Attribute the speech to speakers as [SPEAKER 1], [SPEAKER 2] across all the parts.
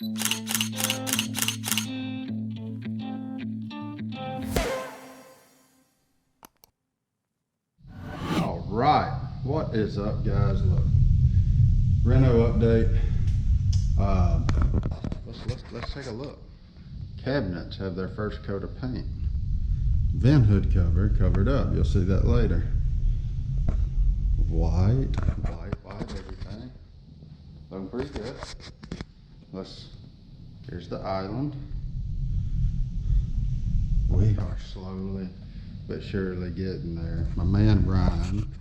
[SPEAKER 1] All right, what is up, guys? Look, reno update. Let's take a look. Cabinets have their first coat of paint. Vent hood cover covered up. You'll see that later. White, everything. Looking pretty good. Here's the island. We are slowly but surely getting there. My man Ryan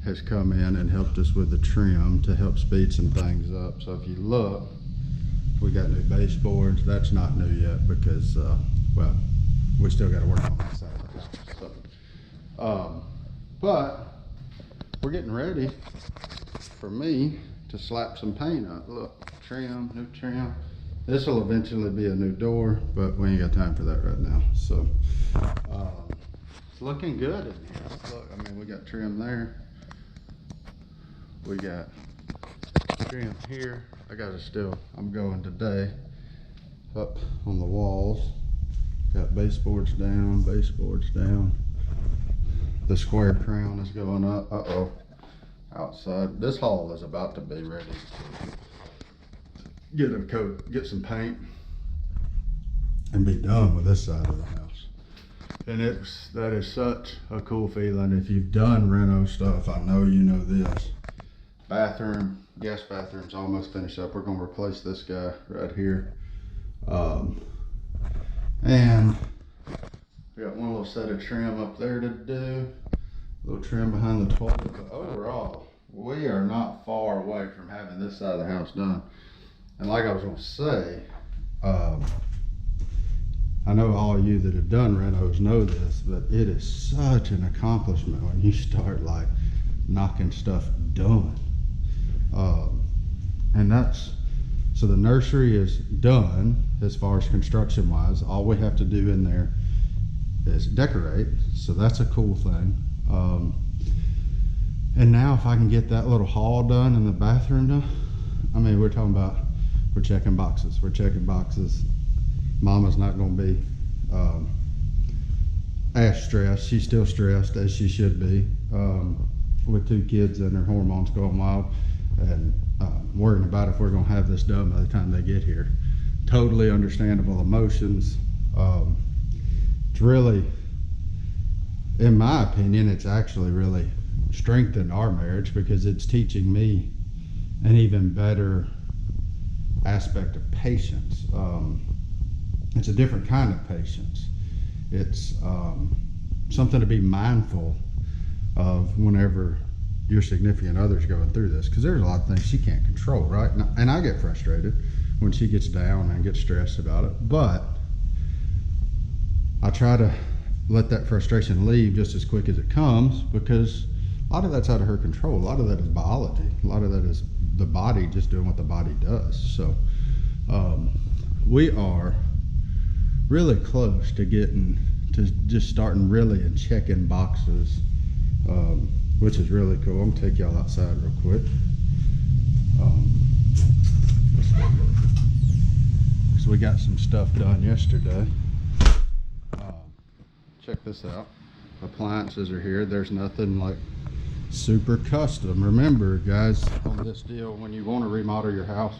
[SPEAKER 1] has come in and helped us with the trim to help speed some things up. So if you look, we got new baseboards. That's not new yet because, well, we still got to work on that side of the house. So, but we're getting ready for me to slap some paint up. Look, trim, new trim. This will eventually be a new door, but we ain't got time for that right now. So, it's looking good in here. Look, I mean, we got trim there. We got trim here. I'm going today up on the walls. Got baseboards down, The square crown is going up. Uh-oh. Outside. This hall is about to be ready to get some paint, and be done with this side of the house. And that is such a cool feeling. If you've done reno stuff, I know you know this. Guest bathroom's almost finished up. We're gonna replace this guy right here. And we got one little set of trim up there to do. A little trim behind the toilet, but overall, we are not far away from having this side of the house done. And like I was gonna say, I know all of you that have done renos know this, but it is such an accomplishment when you start like knocking stuff done. So the nursery is done as far as construction wise. All we have to do in there is decorate. So that's a cool thing. And now if I can get that little hall done and the bathroom done, I mean, we're checking boxes. Mama's not going to be as stressed. She's still stressed as she should be, with 2 kids and her hormones going wild, and worrying about if we're going to have this done by the time they get here. Totally understandable emotions. It's really, in my opinion, it's actually really strengthened our marriage because it's teaching me an even better aspect of patience. It's a different kind of patience. It's something to be mindful of whenever your significant other's going through this, because there's a lot of things she can't control, right? And I get frustrated when she gets down and gets stressed about it, but I try to let that frustration leave just as quick as it comes, because a lot of that's out of her control. A lot of that is biology. A lot of that is the body just doing what the body does. So we are really close to getting to just starting really and checking boxes, which is really cool. I'm gonna take y'all outside real quick. So we got some stuff done yesterday. Check this out. Appliances are here. There's nothing like super custom. Remember, guys, on this deal, when you want to remodel your house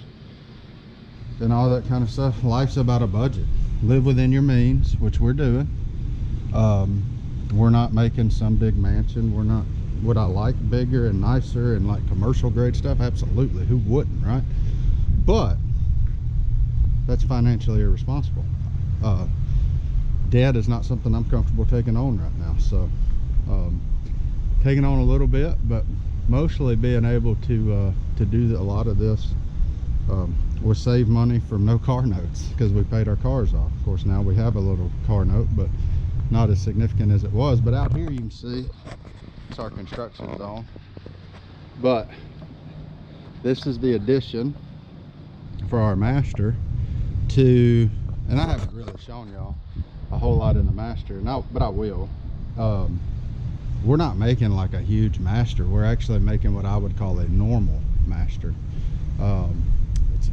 [SPEAKER 1] and all that kind of stuff, life's about a budget. Live within your means, which we're doing. We're not making some big mansion. We're not. Would I like bigger and nicer and like commercial grade stuff? Absolutely. Who wouldn't, right? But that's financially irresponsible. Debt is not something I'm comfortable taking on right now. So taking on a little bit, but mostly being able to do a lot of this. We save money from no car notes because we paid our cars off. Of course, now we have a little car note, but not as significant as it was. But out here you can see it's our construction zone. But this is the addition for our master to, and I haven't really shown y'all a whole lot in the master now, but I will. We're not making like a huge master. We're actually making what I would call a normal master.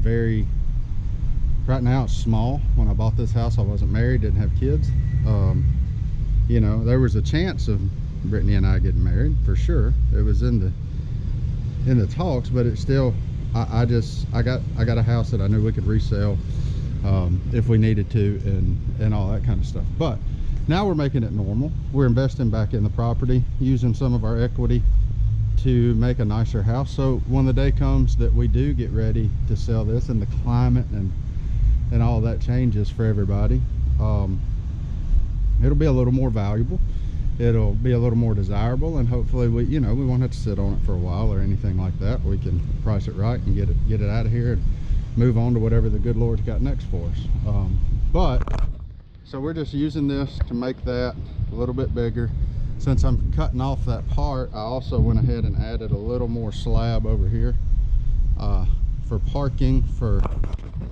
[SPEAKER 1] very, right now it's small. When I bought this house, I wasn't married, didn't have kids. You know, there was a chance of Brittany and I getting married for sure. It was in the talks, but it's still, I got a house that I knew we could resell if we needed to, and all that kind of stuff. But now we're making it normal. We're investing back in the property, using some of our equity to make a nicer house. So when the day comes that we do get ready to sell this, and the climate and all that changes for everybody, it'll be a little more valuable, it'll be a little more desirable, and hopefully we, you know, we won't have to sit on it for a while or anything like that. We can price it right and get it out of here and move on to whatever the good Lord's got next for us. But so we're just using this to make that a little bit bigger. Since I'm cutting off that part, I also went ahead and added a little more slab over here for parking for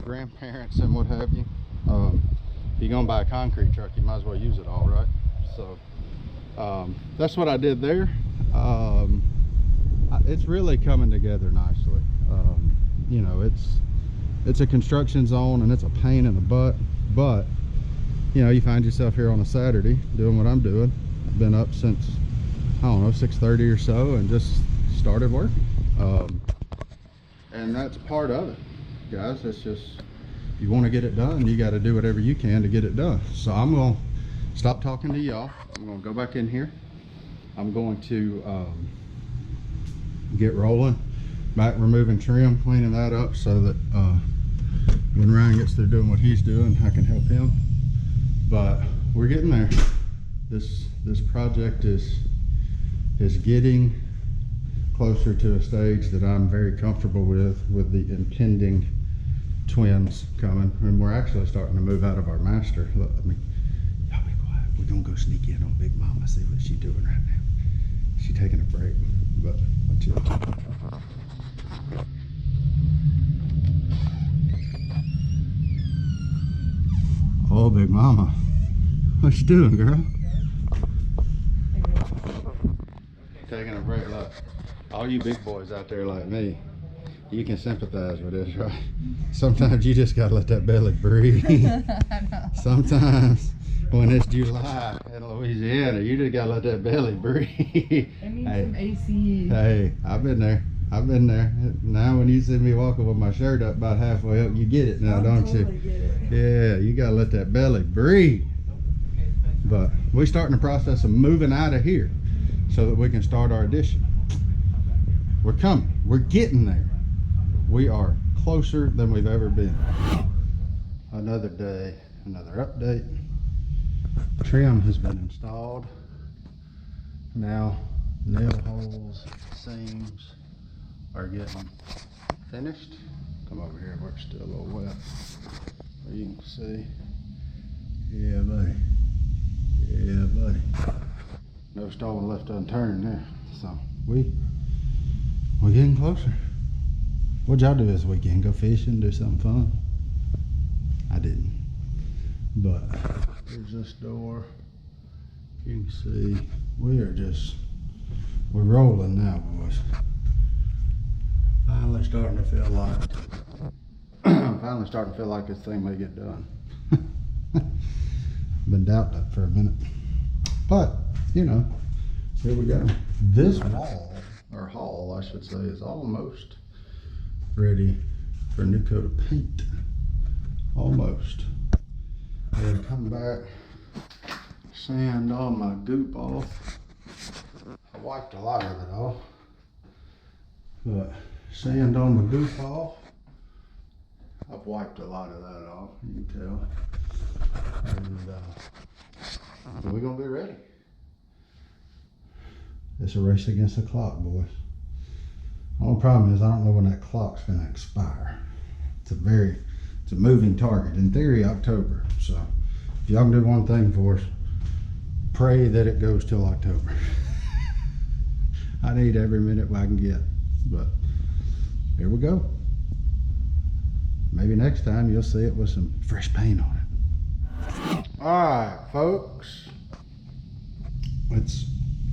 [SPEAKER 1] grandparents and what have you. If you're gonna buy a concrete truck, you might as well use it all, right? So that's what I did there. It's really coming together nicely. You know, it's a construction zone and it's a pain in the butt, but you know, you find yourself here on a Saturday doing what I'm doing. I've been up since, I don't know, 6:30 or so, and just started working. And that's part of it, guys. It's just, if you want to get it done, you got to do whatever you can to get it done. So I'm going to stop talking to y'all. I'm going to go back in here. I'm going to get rolling, back removing trim, cleaning that up so that when Ryan gets through doing what he's doing, I can help him. But we're getting there. This project is getting closer to a stage that I'm very comfortable with the impending twins coming, and we're actually starting to move out of our master. Look, y'all be quiet. We're gonna go sneak in on Big Mama, see what she's doing right now. She's taking a break, but let's chill. Oh, Big Mama, what you doing, girl? Taking a break. Look, all you big boys out there like me, you can sympathize with this, right? Sometimes you just gotta let that belly breathe. Sometimes when it's July in Louisiana, you just gotta let that belly breathe.
[SPEAKER 2] I need some AC.
[SPEAKER 1] Hey, I've been there. Now when you see me walking with my shirt up about halfway up, you get it now, don't you?
[SPEAKER 2] Get it.
[SPEAKER 1] Yeah, you gotta let that belly breathe. But we're starting the process of moving out of here so that we can start our addition. We're coming. We're getting there. We are closer than we've ever been. Another day, another update. Trim has been installed. Now nail holes, seams are getting finished. Come over here where it's still a little wet. There you can see. Yeah, buddy. Yeah, buddy. No stone left unturned there. So we're getting closer. What'd y'all do this weekend? Go fishing, do something fun? I didn't. But here's this door. You can see we're rolling now, boys. Finally starting to feel like this thing may get done. Been doubting it for a minute. But, you know, here we go. This wall, or hall I should say, is almost ready for a new coat of paint. Almost. And come back, sand all my goop off. I wiped a lot of it off, but sand on the goop off. I've wiped a lot of that off, you can tell. And we're gonna be ready. It's a race against the clock, boys. The only problem is I don't know when that clock's gonna expire. It's a moving target. In theory, October. So if y'all can do one thing for us, pray that it goes till October. I need every minute I can get. But here we go. Maybe next time you'll see it with some fresh paint on it. All right, folks. It's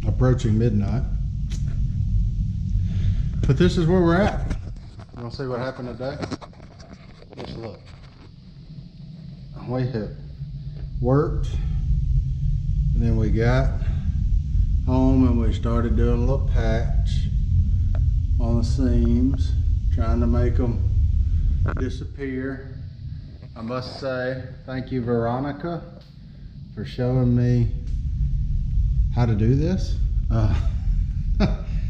[SPEAKER 1] approaching midnight. But this is where we're at. You want to see what happened today? look. We have worked, and then we got home and we started doing a little patch on the seams, trying to make them disappear. I must say thank you, Veronica, for showing me how to do this,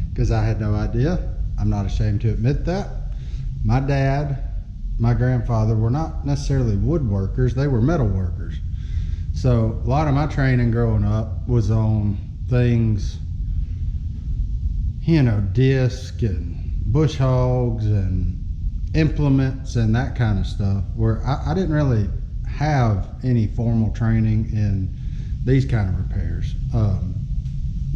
[SPEAKER 1] because I had no idea. I'm not ashamed to admit that. My dad, my grandfather were not necessarily woodworkers, they were metal workers. So a lot of my training growing up was on things, you know, disc and bush hogs and implements and that kind of stuff, where I didn't really have any formal training in these kind of repairs.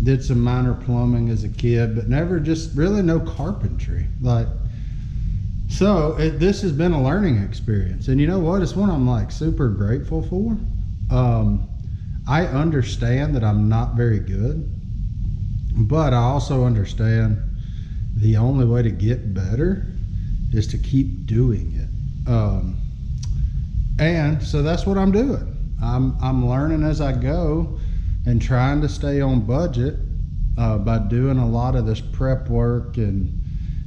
[SPEAKER 1] Did some minor plumbing as a kid, but never just really no carpentry. Like, so this has been a learning experience, and you know what? It's one I'm like super grateful for. I understand that I'm not very good, but I also understand the only way to get better is to keep doing it. And so that's what I'm doing. I'm learning as I go and trying to stay on budget by doing a lot of this prep work and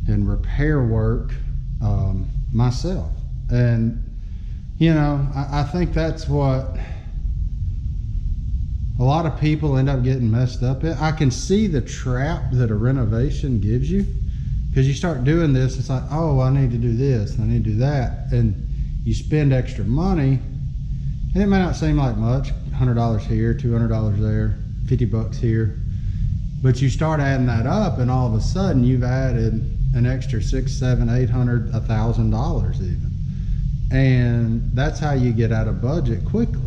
[SPEAKER 1] repair work myself. And you know, I think that's what a lot of people end up getting messed up in. I can see the trap that a renovation gives you, because you start doing this, it's like, oh, I need to do this, and I need to do that, and you spend extra money, and it may not seem like much, $100 here, $200 there, $50 here, but you start adding that up, and all of a sudden you've added an extra $600, $700, $800, $1,000 even, and that's how you get out of budget quickly.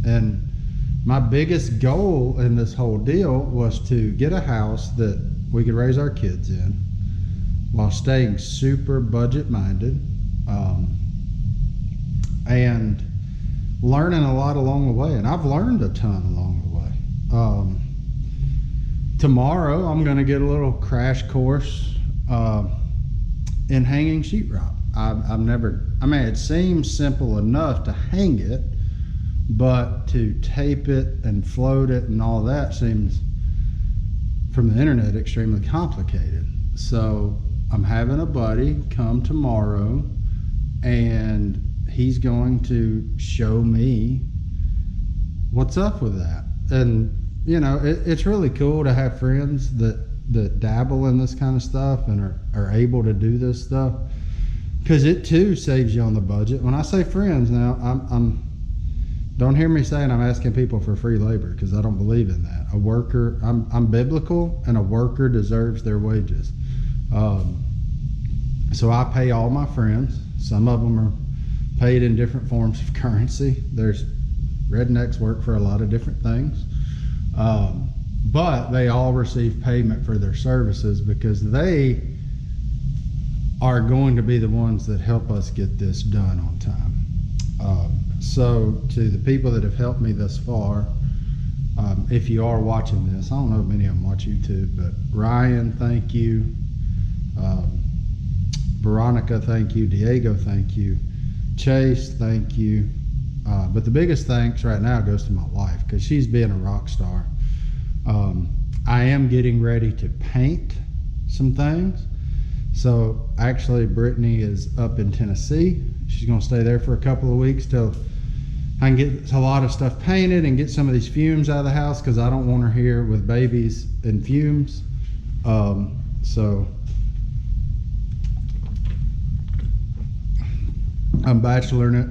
[SPEAKER 1] And my biggest goal in this whole deal was to get a house that we could raise our kids in while staying super budget minded, and learning a lot along the way. And I've learned a ton along the way. Tomorrow I'm going to get a little crash course in hanging sheetrock. I've never, I mean, it seems simple enough to hang it, but to tape it and float it and all that seems, from the internet, extremely complicated. So I'm having a buddy come tomorrow, and he's going to show me what's up with that. And you know, it's really cool to have friends that dabble in this kind of stuff and are able to do this stuff, because it too saves you on the budget. When I say friends now, I'm don't hear me saying I'm asking people for free labor, because I don't believe in that. A worker, I'm biblical, and a worker deserves their wages. So I pay all my friends. Some of them are paid in different forms of currency. There's rednecks work for a lot of different things. But they all receive payment for their services, because they are going to be the ones that help us get this done on time. So to the people that have helped me thus far, if you are watching this, I don't know if many of them watch YouTube, but Ryan, thank you. Veronica, thank you. Diego, thank you. Chase, thank you. But the biggest thanks right now goes to my wife, because she's being a rock star. I am getting ready to paint some things. So actually Brittany is up in Tennessee. She's going to stay there for a couple of weeks till I can get a lot of stuff painted and get some of these fumes out of the house, because I don't want her here with babies and fumes. So I'm bacheloring it.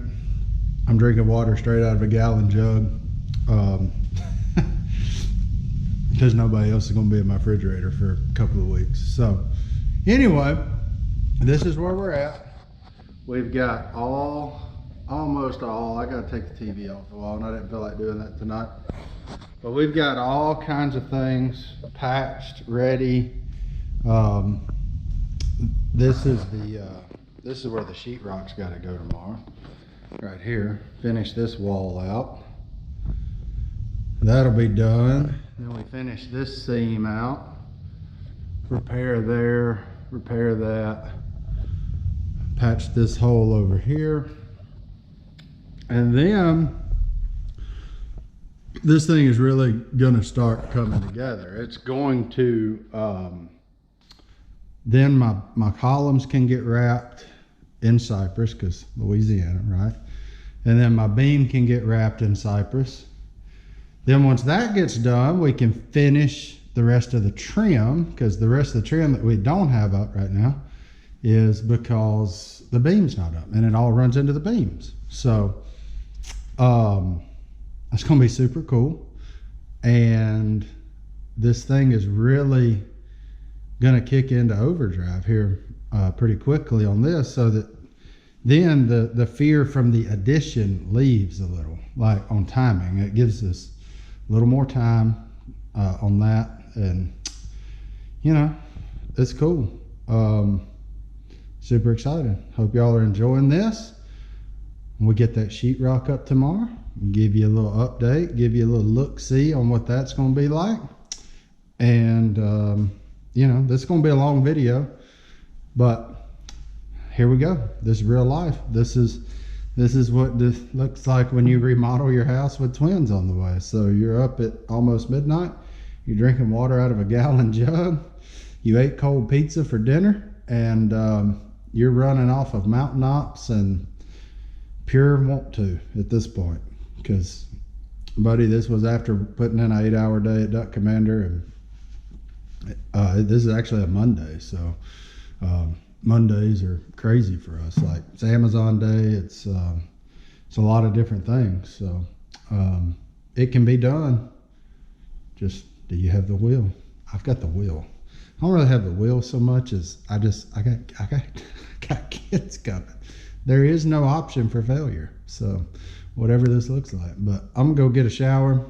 [SPEAKER 1] I'm drinking water straight out of a gallon jug, because nobody else is going to be in my refrigerator for a couple of weeks. So anyway, this is where we're at. We've got almost all, I got to take the TV off the wall, and I didn't feel like doing that tonight. But we've got all kinds of things patched, ready. This is where the sheetrock's got to go tomorrow. Right here. Finish this wall out. That'll be done. Then we finish this seam out. Repair there, repair that. patch this hole over here. And then this thing is really gonna start coming together. It's going to, then my columns can get wrapped in cypress, because Louisiana, right? And then my beam can get wrapped in cypress. Then once that gets done, we can finish the rest of the trim, because the rest of the trim that we don't have up right now is because the beam's not up, and it all runs into the beams. So it's gonna be super cool. And this thing is really gonna kick into overdrive here pretty quickly on this, so that then the fear from the addition leaves a little, like on timing. It gives us a little more time on that, and you know, it's cool. Super excited. Hope y'all are enjoying this. When we get that sheetrock up tomorrow, give you a little update, give you a little look-see on what that's going to be like. And you know, this is going to be a long video, but here we go. This is real life. This is what this looks like when you remodel your house with twins on the way. So you're up at almost midnight, you're drinking water out of a gallon jug, you ate cold pizza for dinner, and you're running off of mountain ops and pure want to at this point. Because buddy, this was after putting in an 8-hour day at Duck Commander, and this is actually a Monday, so Mondays are crazy for us. Like, it's Amazon Day, it's a lot of different things. So it can be done. Just, do you have the will? I've got the will. I don't really have the will so much as I got kids coming. There is no option for failure. So whatever this looks like. But I'm gonna go get a shower,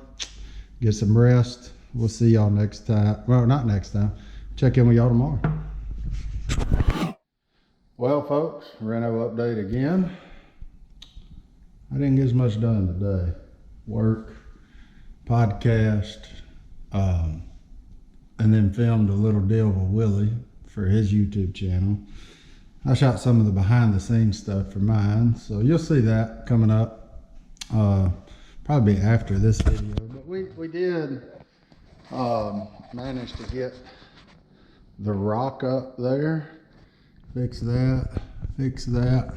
[SPEAKER 1] get some rest. We'll see y'all next time. Well, not next time. Check in with y'all tomorrow. Well, folks, reno update again. I didn't get as much done today. Work, podcast, and then filmed a little deal with Willie for his YouTube channel. I shot some of the behind the scenes stuff for mine, so you'll see that coming up probably after this video. But we did manage to get the rock up there. Fix that.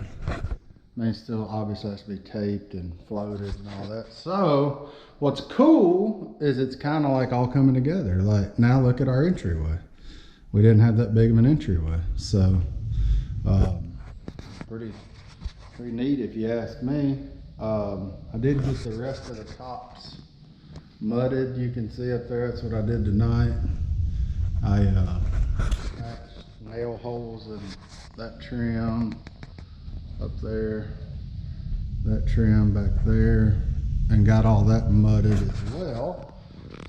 [SPEAKER 1] May still obviously has to be taped and floated and all that. So what's cool is it's kind of like all coming together. Like, now look at our entryway. We didn't have that big of an entryway, so pretty neat if you ask me. I did get the rest of the tops mudded. You can see up there, that's what I did tonight. I patched nail holes in that trim up there, that trim back there, and got all that mudded as well.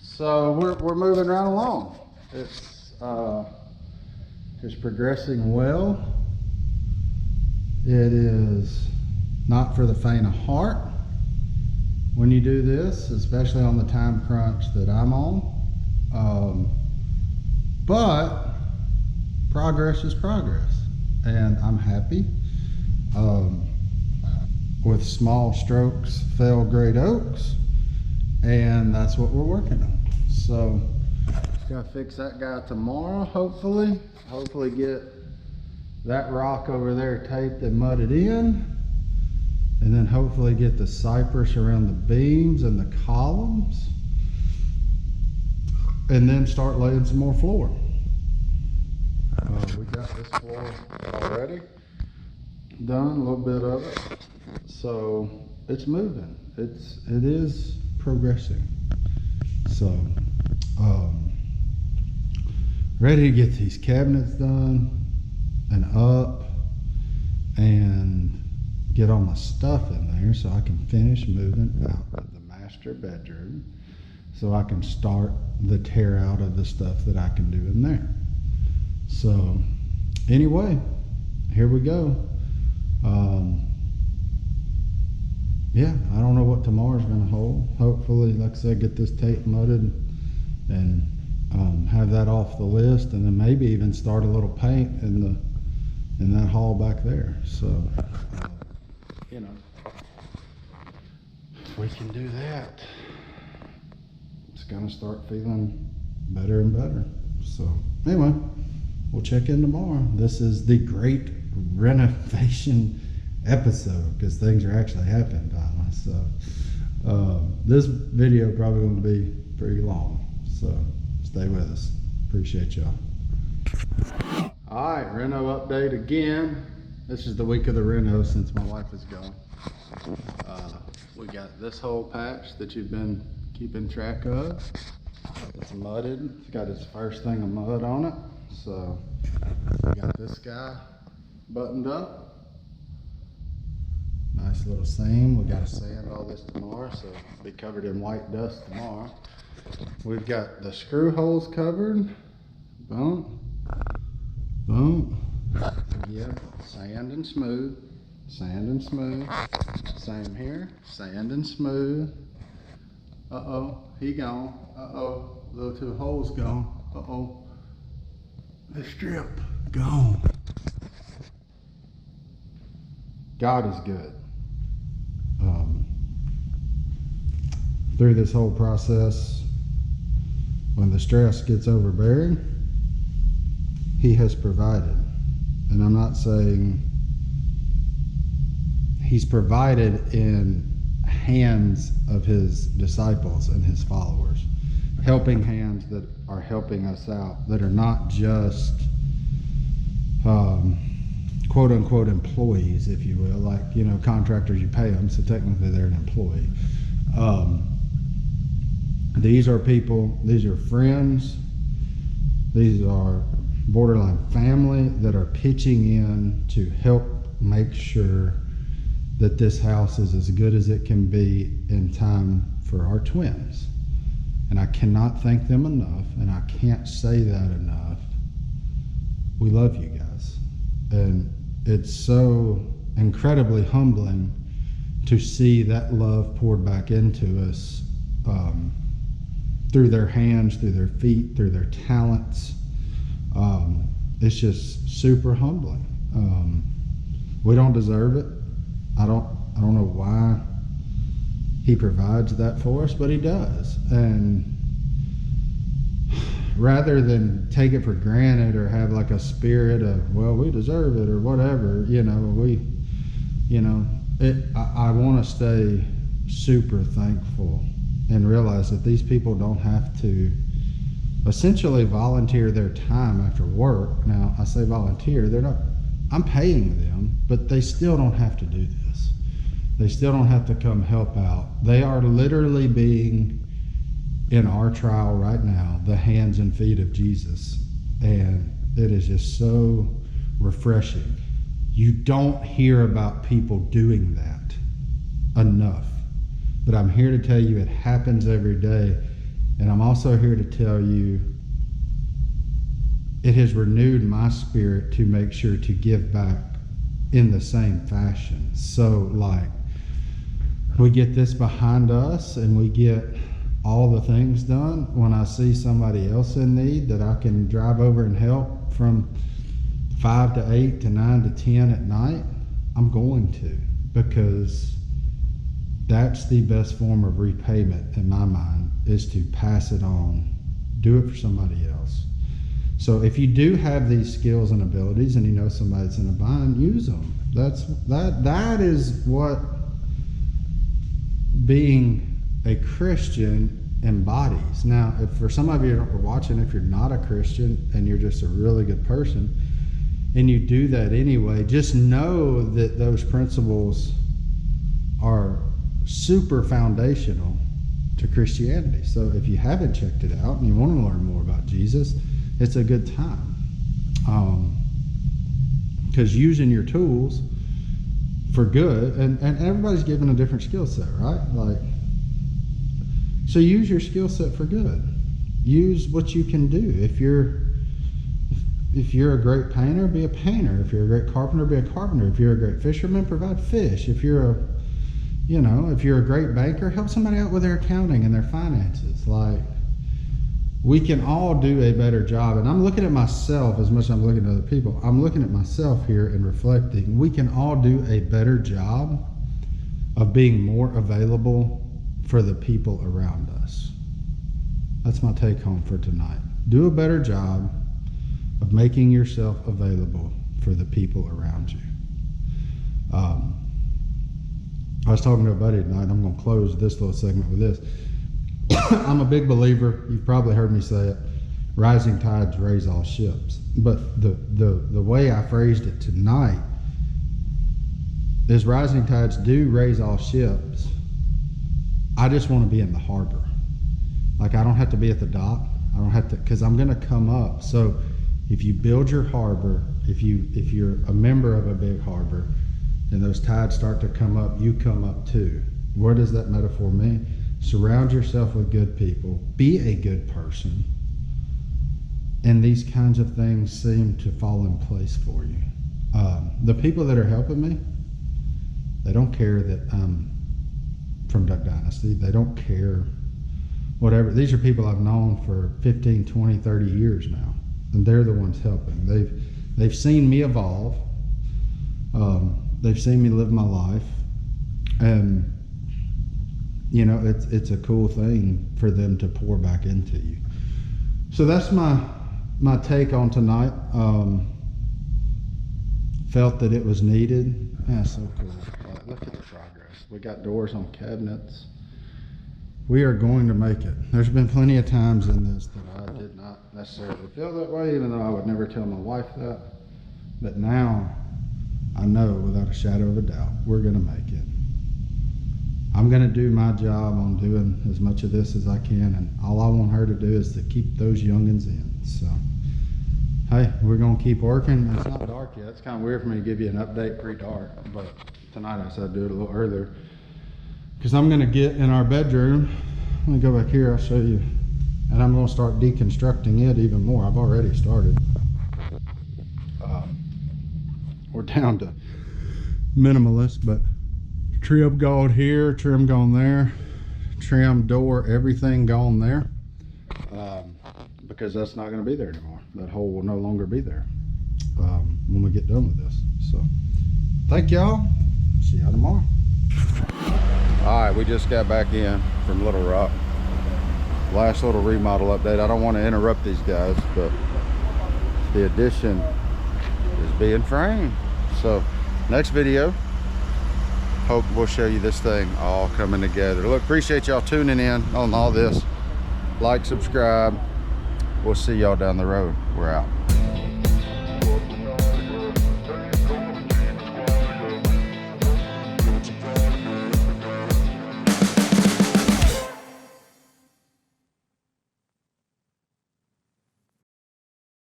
[SPEAKER 1] So we're moving right along. It's progressing well. It is not for the faint of heart when you do this, especially on the time crunch that I'm on. But progress is progress, and I'm happy. With small strokes fell great oaks, and that's what we're working on. So just gotta fix that guy tomorrow, hopefully get that rock over there taped and mudded in, and then hopefully get the cypress around the beams and the columns, and then start laying some more floor. We got this floor already done, a little bit of it, so it's moving. It is progressing. So ready to get these cabinets done and up, and get all my stuff in there so I can finish moving out of the master bedroom, so I can start the tear out of the stuff that I can do in there. So anyway, here we go. Yeah, I don't know what tomorrow's gonna hold. Hopefully, like I said, get this tape mudded and have that off the list, and then maybe even start a little paint in in that hall back there. So, you know, if we can do that, it's gonna start feeling better and better. So anyway, we'll check in tomorrow. This is the great renovation episode because things are actually happening finally. So this video probably going to be pretty long, so stay with us. Appreciate y'all. All right, reno update again. This is the week of the reno since my wife is gone. We got this whole patch that you've been keeping track of. It's mudded. It's got its first thing of mud on it. So we got this guy buttoned up. Nice little seam. We got to sand all this tomorrow, so it'll be covered in white dust tomorrow. We've got the screw holes covered. Boom. Boom. Again, sand and smooth. Sand and smooth. Same here. Sand and smooth. Uh-oh, he gone. Uh-oh, those two holes gone. Uh-oh, the strip gone. God is good. Through this whole process, when the stress gets overbearing, he has provided. And I'm not saying he's provided in hands of his disciples and his followers, helping hands that are helping us out, that are not just quote unquote employees, if you will, like, you know, contractors, you pay them, so technically they're an employee. These are people, these are friends, these are borderline family that are pitching in to help make sure that this house is as good as it can be in time for our twins. And I cannot thank them enough, and I can't say that enough. We love you guys. And it's so incredibly humbling to see that love poured back into us through their hands, through their feet, through their talents. It's just super humbling. We don't deserve it. I don't know why he provides that for us, but he does. And rather than take it for granted or have like a spirit of, well, we deserve it or whatever, I want to stay super thankful and realize that these people don't have to essentially volunteer their time after work. Now, I say volunteer, I'm paying them, but they still don't have to do this. They still don't have to come help out. They are literally being, in our trial right now, the hands and feet of Jesus. And it is just so refreshing. You don't hear about people doing that enough. But I'm here to tell you it happens every day. And I'm also here to tell you it has renewed my spirit to make sure to give back in the same fashion. So, like, we get this behind us and we get all the things done. When I see somebody else in need that I can drive over and help from 5 to 8 to 9 to 10 at night, I'm going to, because that's the best form of repayment in my mind, is to pass it on, do it for somebody else. So if you do have these skills and abilities and you know somebody that's in a bind, use them. That is what being a Christian embodies. Now, if for some of you that are watching, if you're not a Christian and you're just a really good person and you do that anyway, just know that those principles are super foundational to Christianity. So if you haven't checked it out and you want to learn more about Jesus, it's a good time. Because using your tools for good, and everybody's given a different skill set, right? Like, so use your skill set for good. Use what you can do. If you're a great painter, be a painter. If you're a great carpenter, be a carpenter. If you're a great fisherman, provide fish. If you're a great banker, help somebody out with their accounting and their finances. Like, We can all do a better job. And I'm looking at myself as much as I'm looking at other people. I'm looking at myself here and reflecting. We can all do a better job of being more available for the people around us. That's my take home for tonight. Do a better job of making yourself available for the people around you. I was talking to a buddy tonight. I'm going to close this little segment with this. I'm a big believer, you've probably heard me say it, rising tides raise all ships. But the way I phrased it tonight is rising tides do raise all ships. I just want to be in the harbor. Like, I don't have to be at the dock. I don't have to, because I'm going to come up. So if you build your harbor, if you're a member of a big harbor and those tides start to come up, you come up too. What does that metaphor mean? Surround yourself with good people. Be a good person. And these kinds of things seem to fall in place for you. The people that are helping me, they don't care that I'm from Duck Dynasty. They don't care whatever. These are people I've known for 15, 20, 30 years now. And they're the ones helping. They've seen me evolve. They've seen me live my life. And you know, it's a cool thing for them to pour back into you. So that's my take on tonight. Felt that it was needed. Yeah, so cool. Look at the progress. We got doors on cabinets. We are going to make it. There's been plenty of times in this that I did not necessarily feel that way, even though I would never tell my wife that. But now I know without a shadow of a doubt, we're going to make it. I'm going to do my job on doing as much of this as I can, and all I want her to do is to keep those youngins in. So, hey, we're going to keep working. It's not dark yet. It's kind of weird for me to give you an update pre-dark, but tonight I said I'd do it a little earlier because I'm going to get in our bedroom. Let me go back here. I'll show you, and I'm going to start deconstructing it even more. I've already started. We're down to minimalist, but trim gone here, trim gone there, trim door, everything gone there, because that's not going to be there anymore. That hole will no longer be there when we get done with this. So thank y'all. See y'all tomorrow. All right, we just got back in from Little Rock. Last little remodel update. I don't want to interrupt these guys, but the addition is being framed. So next video, hope we'll show you this thing all coming together. Look, appreciate y'all tuning in on all this. Like, subscribe. We'll see y'all down the road. We're out.